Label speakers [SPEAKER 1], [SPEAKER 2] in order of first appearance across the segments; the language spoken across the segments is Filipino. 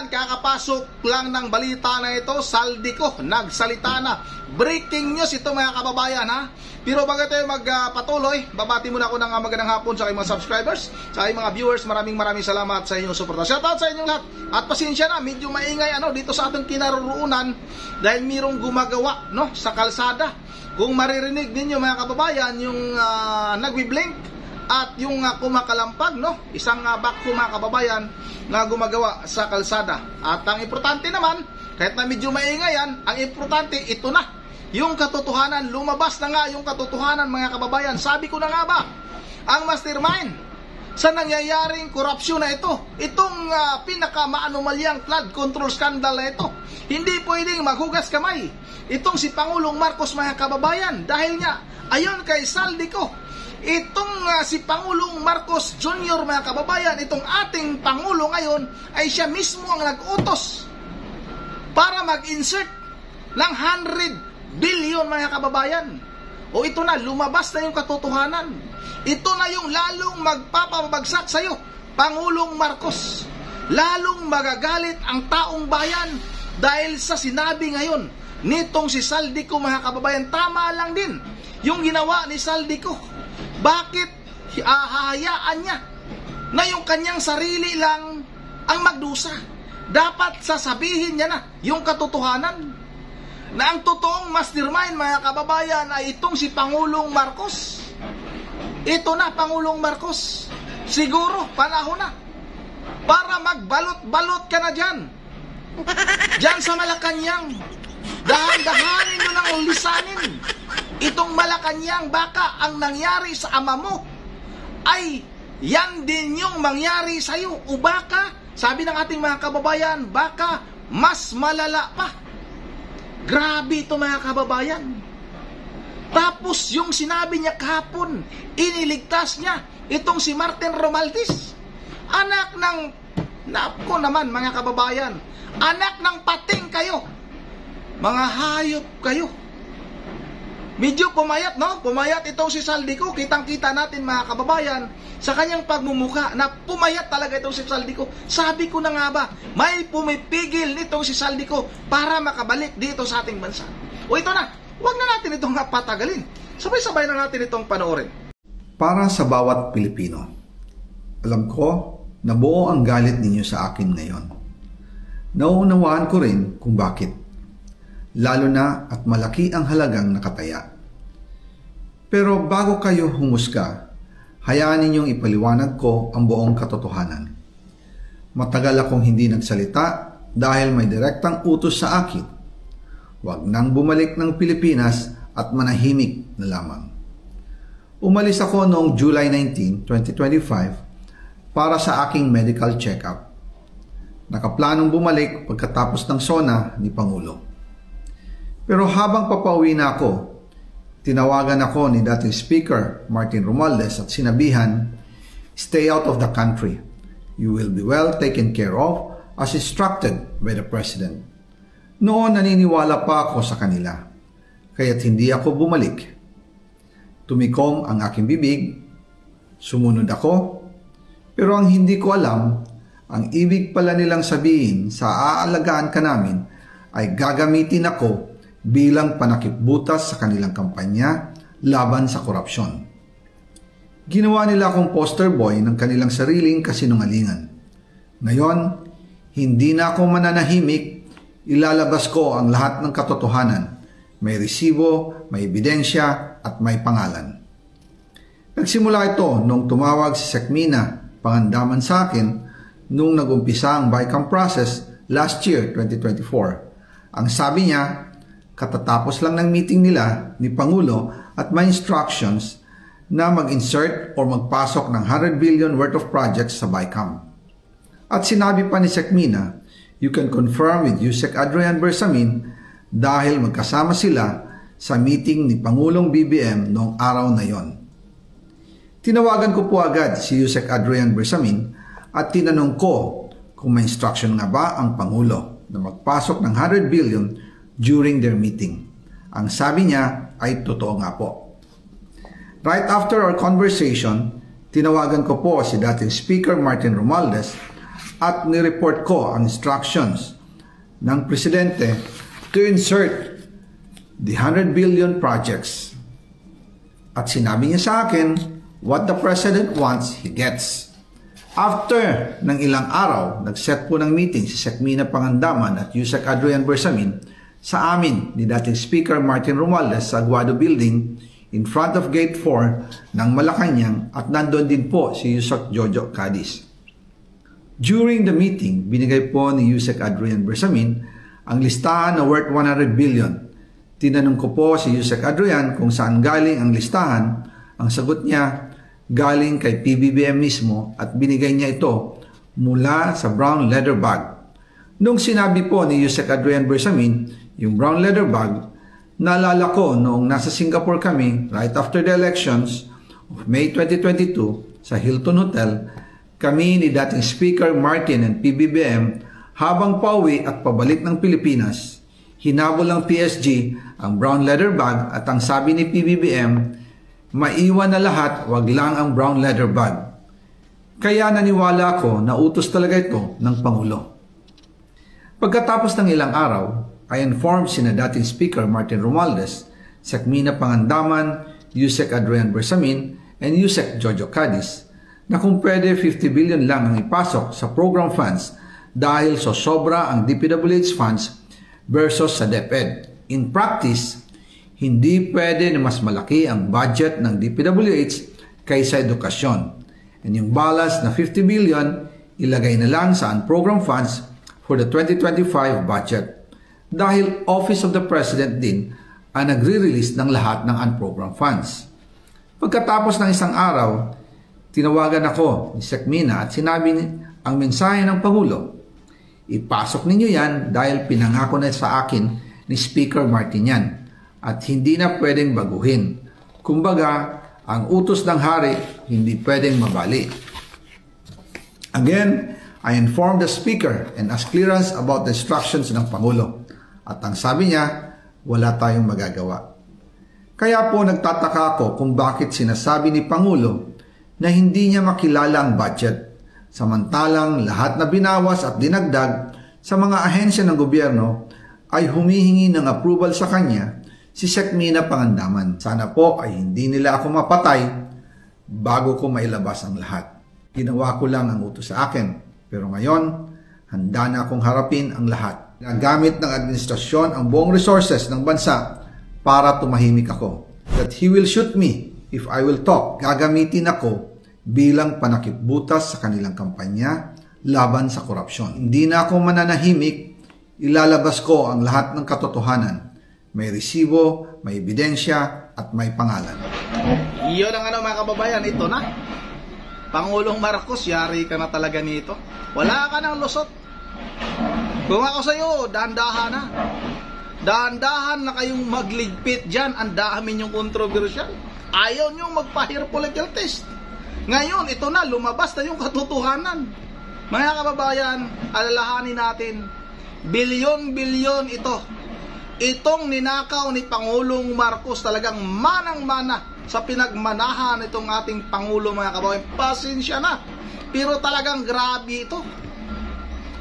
[SPEAKER 1] kababayan, kakapasok lang ng balita na ito, Saldico nagsalita na. Breaking news ito mga kababayan ha. Pero bago tayo magpatuloy, babati muna ako ng magandang hapon sa aking mga subscribers, sa aking mga viewers. Maraming salamat sa inyong suporta. Shoutout sa inyong lahat. At pasensya na, medyo maingay dito sa ating kinaroroonan dahil mayroong gumagawa sa kalsada. Kung maririnig ninyo mga kababayan, yung nagwi-blink at yung kumakalampag, isang backhoe mga kababayan na gumagawa sa kalsada. At ang importante naman, kahit na medyo maingay yan, ang importante ito na, yung katotohanan. Lumabas na nga yung katotohanan mga kababayan. Sabi ko na nga ba, ang mastermind sa nangyayaring korupsyon na ito, itong pinaka-maanomalyang flood control scandal na ito, hindi pwedeng maghugas kamay itong si Pangulong Marcos mga kababayan. Dahil nga, ayon kay Saldico, itong si Pangulong Marcos Jr. mga kababayan, itong ating Pangulo ngayon ay siya mismo ang nag-utos para mag-insert ng 100 billion mga kababayan. O ito na, lumabas na yung katotohanan. Ito na yung lalong magpapabagsak sa'yo, Pangulong Marcos. Lalong magagalit ang taong bayan dahil sa sinabi ngayon nitong si Saldico mga kababayan. Tama lang din yung ginawa ni Saldico. Bakit hahayaan niya na yung kanyang sarili lang ang magdusa? Dapat sasabihin niya na yung katotohanan, na ang totoong mastermind mga kababayan ay itong si Pangulong Marcos. Ito na, Pangulong Marcos, siguro panahon na para magbalot-balot ka na dyan sa Malacanang. Dahan-dahanin mo nang lisanin itong Malacanang. Baka ang nangyari sa ama mo ay yan din yung mangyari sa'yo. O baka, sabi ng ating mga kababayan, baka mas malala pa. Grabe ito mga kababayan. Tapos yung sinabi niya kahapon, iniligtas niya itong si Martin Romualdez, anak ng, nako naman mga kababayan, anak ng pating kayo, mga hayop kayo. Medyo pumayat, pumayat itong si Saldico. Kitang-kita natin mga kababayan sa kanyang pagmumuka na pumayat talaga itong si Saldico. Sabi ko na nga ba, may pumipigil nitong si Saldico para makabalik dito sa ating bansa. O ito na, huwag na natin itong patagalin. Sabay-sabay na natin itong panoorin.
[SPEAKER 2] Para sa bawat Pilipino, alam ko na buo ang galit ninyo sa akin ngayon. Nauunawaan ko rin kung bakit. Lalo na at malaki ang halagang nakataya. Pero bago kayo humusga, hayaan ninyong ipaliwanag ko ang buong katotohanan. Matagal akong hindi nagsalita dahil may direktang utos sa akin. Huwag nang bumalik ng Pilipinas at manahimik na lamang. Umalis ako noong July 19, 2025 para sa aking medical check-up. Nakaplanong bumalik pagkatapos ng SONA ni Pangulo. Pero habang papauwi na ako, tinawagan ako ni dating Speaker Martin Romualdez at sinabihan, "Stay out of the country. You will be well taken care of as instructed by the President." Noon naniniwala pa ako sa kanila, kaya't hindi ako bumalik. Tumikom ang aking bibig, sumunod ako, pero ang hindi ko alam, ang ibig pala nilang sabihin sa aalagaan ka namin ay gagamitin ako bilang panakipbutas sa kanilang kampanya laban sa korupsyon. Ginawa nila akong poster boy ng kanilang sariling kasinungalingan. Ngayon, hindi na ako mananahimik, ilalabas ko ang lahat ng katotohanan. May resibo, may ebidensya, at may pangalan. Nagsimula ito nung tumawag si Sekmina Pangandaman sa akin nung nagumpisa ang BICAM process last year, 2024. Ang sabi niya, katatapos lang ng meeting nila ni Pangulo at may instructions na mag-insert or magpasok ng 100 billion worth of projects sa BICAM. At sinabi pa ni Sekmina, you can confirm with Yusek Adrian Bersamin dahil magkasama sila sa meeting ni Pangulong BBM noong araw na yon. Tinawagan ko po agad si Yusek Adrian Bersamin at tinanong ko kung may instruction nga ba ang Pangulo na magpasok ng 100 billion during their meeting. Ang sabi niya ay totoo nga po. Right after our conversation, tinawagan ko po si dating Speaker Martin Romualdez at nireport ko ang instructions ng Presidente to insert the 100 billion projects. At sinabi niya sa akin, what the President wants, he gets. After ng ilang araw, nag-set po ng meeting si Sec. Mina Pangandaman at Yusek Adrian Bersamin sa amin ni dating Speaker Martin Romualdez sa Aguado Building in front of Gate 4 ng Malacanang, at nandun din po si Yusek Jojo Cadiz. During the meeting, binigay po ni Yusek Adrian Bersamin ang listahan na worth 100 billion. Tinanong ko po si Yusek Adrian kung saan galing ang listahan. Ang sagot niya, galing kay PBBM mismo at binigay niya ito mula sa brown leather bag. Nung sinabi po ni Yusek Adrian Bersamin yung brown leather bag, naalala ko noong nasa Singapore kami right after the elections of May 2022 sa Hilton Hotel, kami ni dating Speaker Martin and PBBM habang pauwi at pabalik ng Pilipinas, hinabol ng PSG ang brown leather bag at ang sabi ni PBBM, maiwan na lahat, wag lang ang brown leather bag. Kaya naniwala ako na utos talaga ito ng Pangulo. Pagkatapos ng ilang araw, I informed sina dating Speaker Martin Romualdez, Sec. Mina Pangandaman, Yusek Adrian Bersamin, and Yusek Jojo Cadiz na kung pwede 50 billion lang ang ipasok sa program funds dahil so sobra ang DPWH funds versus sa DepEd. In practice, hindi pwede na mas malaki ang budget ng DPWH kaysa edukasyon. And yung balance na 50 billion, ilagay na lang sa program funds for the 2025 budget. Dahil Office of the President din ang nagre-release ng lahat ng unprogrammed funds. Pagkatapos ng isang araw, tinawagan ako ni Sec. Mina at sinabi ang mensahe ng Pangulo. Ipasok ninyo yan dahil pinangako na sa akin ni Speaker Martin yan at hindi na pwedeng baguhin. Kumbaga, ang utos ng hari hindi pwedeng mabali. Again, I informed the Speaker and asked clearance about the instructions ng Pangulo. At ang sabi niya, wala tayong magagawa. Kaya po nagtataka ako kung bakit sinasabi ni Pangulo na hindi niya makilala ang budget, samantalang lahat na binawas at dinagdag sa mga ahensya ng gobyerno ay humihingi ng approval sa kanya si Sec. Mina Pangandaman. Sana po ay hindi nila ako mapatay bago ko mailabas ang lahat. Ginawa ko lang ang utos sa akin, pero ngayon, handa na akong harapin ang lahat. Nagamit ng administrasyon ang buong resources ng bansa para tumahimik ako. That he will shoot me if I will talk. Gagamitin ako bilang panakipbutas sa kanilang kampanya laban sa korupsyon. Hindi na ako mananahimik, ilalabas ko ang lahat ng katotohanan. May resibo, may ebidensya, at may pangalan.
[SPEAKER 1] Iyon ang mga kababayan, ito na. Pangulong Marcos, yari ka na talaga nito. Wala ka ng lusot. Kung ako sa'yo, dahan-dahan na. Dahan-dahan na kayong magligpit dyan. Ang dami yung kontrobersyal. Ayaw nyo magpa-hair follicle test. Ngayon, ito na, lumabas na yung katotohanan. Mga kababayan, alalahanin natin, bilyon-bilyon ito. Itong ninakaw ni Pangulong Marcos talagang manang-mana sa pinagmanahan itong ating Pangulo, mga kababayan. Pasensya na, pero talagang grabe ito.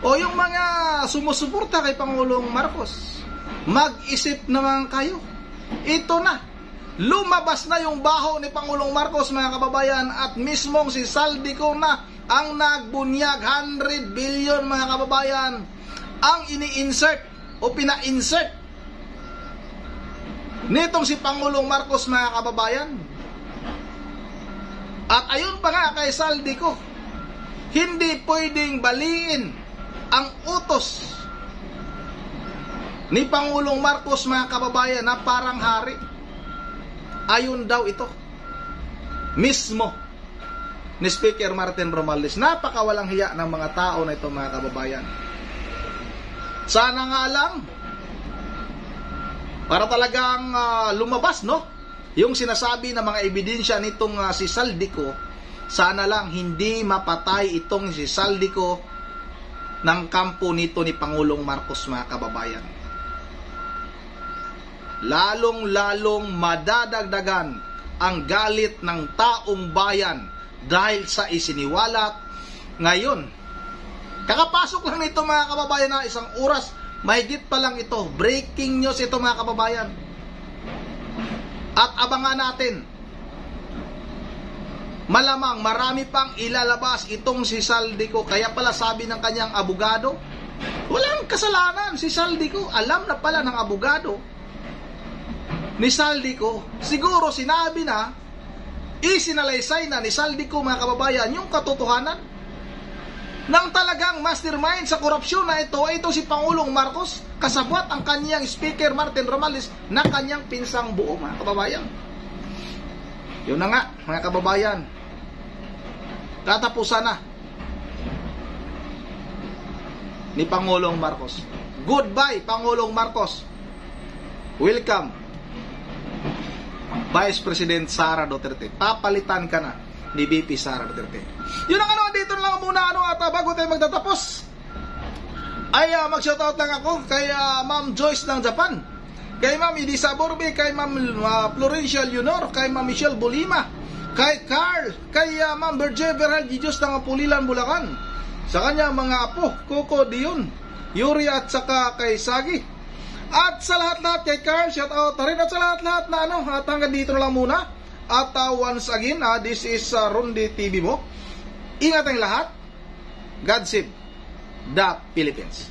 [SPEAKER 1] O yung mga sumusuporta kay Pangulong Marcos, mag-isip naman kayo. Ito na, lumabas na yung baho ni Pangulong Marcos, mga kababayan, at mismong si Saldico na ang nagbunyag. 100 billion, mga kababayan, ang ini-insert o pina-insert nitong si Pangulong Marcos, mga kababayan. At ayun pa nga kay Saldico, hindi pwedeng baliin ang utos ni Pangulong Marcos, mga kababayan, na parang hari. Ayun daw ito mismo ni Speaker Martin Romualdez. Napakawalang hiya ng mga tao na ito, mga kababayan. Sana nga lang para talagang lumabas, no, yung sinasabi na mga ebidensya nitong si Saldico. Sana lang hindi mapatay itong si Saldico ng kampo nito ni Pangulong Marcos, mga kababayan. Lalong-lalong madadagdagan ang galit ng taong bayan dahil sa isiniwalat ngayon Kakapasok lang nito mga kababayan na isang oras, mahigit pa lang ito. Breaking news ito mga kababayan. At abangan natin. Malamang marami pang ilalabas itong si Saldico. Kaya pala sabi ng kanyang abogado, walang kasalanan si Saldico. Alam na pala ng abogado ni Saldico. Siguro sinabi na, isinalaysay na ni Saldico mga kababayan yung katotohanan nang talagang mastermind sa korupsyon na ito ay ito si Pangulong Marcos, kasabwat ang kanyang speaker Martin Romales na kanyang pinsang buo mga kababayan. Yun na nga mga kababayan, katapusan na ni Pangulong Marcos. Goodbye Pangulong Marcos. Welcome Vice President Sara Duterte. Papalitan ka na ni VP Sara Duterte. Yun ang dito na lang muna at bago tayo magtatapos ay mag-shoutout lang ako kay Ma'am Joyce ng Japan, kay Ma'am Elisa Borbe, kay Ma'am Florencia Leonor, kay Ma'am Michelle Bolima, kay Carl, kay Ma'am Berge Berhal Gidios ng Pulilan, Bulacan, sa kanya mga apo, Coco Dion, Yuri at saka kay Sagi. At sa lahat-lahat kay Carl, shoutout rin. At sa lahat-lahat na at hanggang dito na lang muna. At once again, this is Ronde TV mo. Ingat ang lahat. God save the Philippines.